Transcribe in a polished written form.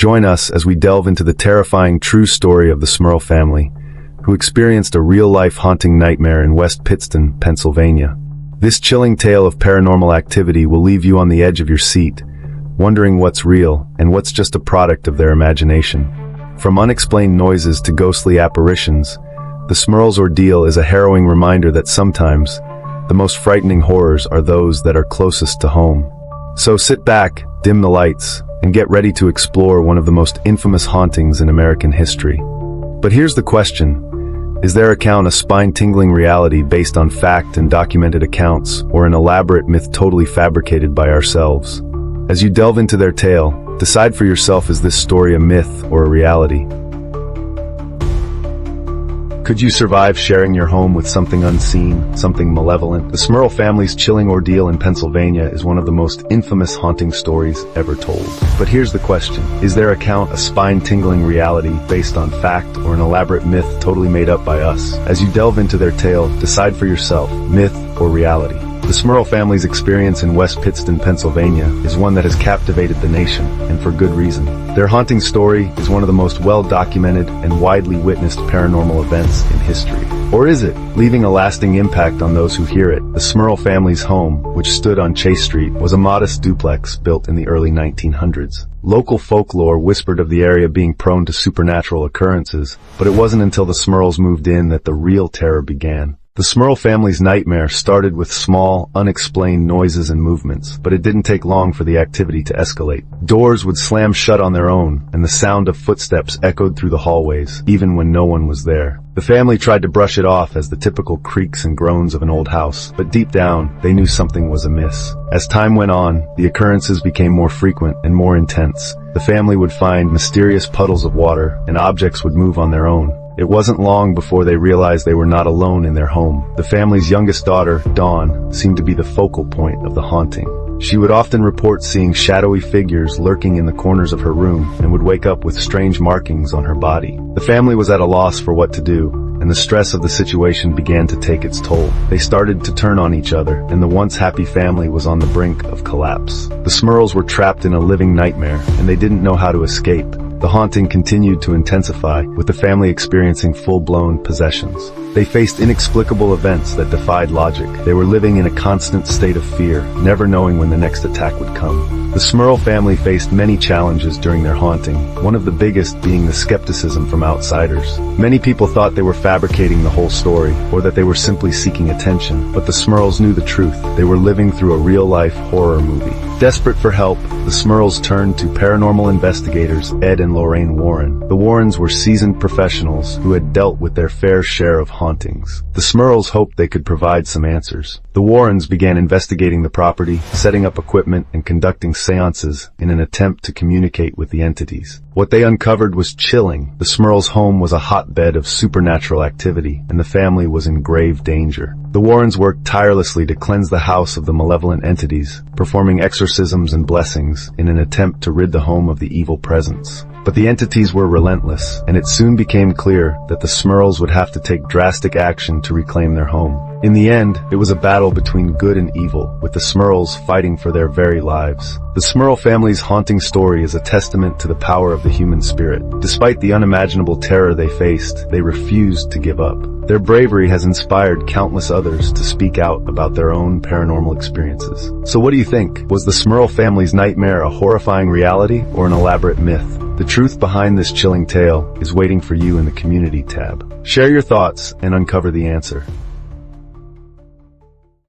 Join us as we delve into the terrifying true story of the Smurl family, who experienced a real-life haunting nightmare in West Pittston, Pennsylvania. This chilling tale of paranormal activity will leave you on the edge of your seat, wondering what's real and what's just a product of their imagination. From unexplained noises to ghostly apparitions, the Smurls' ordeal is a harrowing reminder that sometimes the most frightening horrors are those that are closest to home. So sit back, dim the lights, and get ready to explore one of the most infamous hauntings in American history. But here's the question: is their account a spine-tingling reality based on fact and documented accounts, or an elaborate myth totally fabricated by ourselves? As you delve into their tale, decide for yourself, is this story a myth or a reality? Could you survive sharing your home with something unseen, something malevolent? The Smurl family's chilling ordeal in Pennsylvania is one of the most infamous haunting stories ever told. But here's the question: is their account a spine-tingling reality based on fact, or an elaborate myth totally made up by us? As you delve into their tale, decide for yourself, myth or reality. The Smurl family's experience in West Pittston, Pennsylvania, is one that has captivated the nation, and for good reason. Their haunting story is one of the most well-documented and widely witnessed paranormal events in history. Or is it? Leaving a lasting impact on those who hear it. The Smurl family's home, which stood on Chase Street, was a modest duplex built in the early 1900s. Local folklore whispered of the area being prone to supernatural occurrences, but it wasn't until the Smurls moved in that the real terror began. The Smurl family's nightmare started with small, unexplained noises and movements, but it didn't take long for the activity to escalate. Doors would slam shut on their own, and the sound of footsteps echoed through the hallways, even when no one was there. The family tried to brush it off as the typical creaks and groans of an old house, but deep down, they knew something was amiss. As time went on, the occurrences became more frequent and more intense. The family would find mysterious puddles of water, and objects would move on their own. It wasn't long before they realized they were not alone in their home. The family's youngest daughter, Dawn, seemed to be the focal point of the haunting. She would often report seeing shadowy figures lurking in the corners of her room and would wake up with strange markings on her body. The family was at a loss for what to do, and the stress of the situation began to take its toll. They started to turn on each other, and the once happy family was on the brink of collapse. The Smurls were trapped in a living nightmare, and they didn't know how to escape. The haunting continued to intensify, with the family experiencing full-blown possessions. They faced inexplicable events that defied logic. They were living in a constant state of fear, never knowing when the next attack would come. The Smurl family faced many challenges during their haunting, one of the biggest being the skepticism from outsiders. Many people thought they were fabricating the whole story, or that they were simply seeking attention, but the Smurls knew the truth. They were living through a real-life horror movie. Desperate for help, the Smurls turned to paranormal investigators Ed and Lorraine Warren. The Warrens were seasoned professionals who had dealt with their fair share of hauntings. The Smurls hoped they could provide some answers. The Warrens began investigating the property, setting up equipment, and conducting seances in an attempt to communicate with the entities. What they uncovered was chilling. The Smurls' home was a hotbed of supernatural activity, and the family was in grave danger. The Warrens worked tirelessly to cleanse the house of the malevolent entities, performing exorcisms and blessings in an attempt to rid the home of the evil presence. But the entities were relentless, and it soon became clear that the Smurls would have to take drastic action to reclaim their home. In the end, it was a battle between good and evil, with the Smurls fighting for their very lives. The Smurl family's haunting story is a testament to the power of the human spirit. Despite the unimaginable terror they faced, they refused to give up. Their bravery has inspired countless others to speak out about their own paranormal experiences. So what do you think? Was the Smurl family's nightmare a horrifying reality or an elaborate myth? The truth behind this chilling tale is waiting for you in the community tab. Share your thoughts and uncover the answer.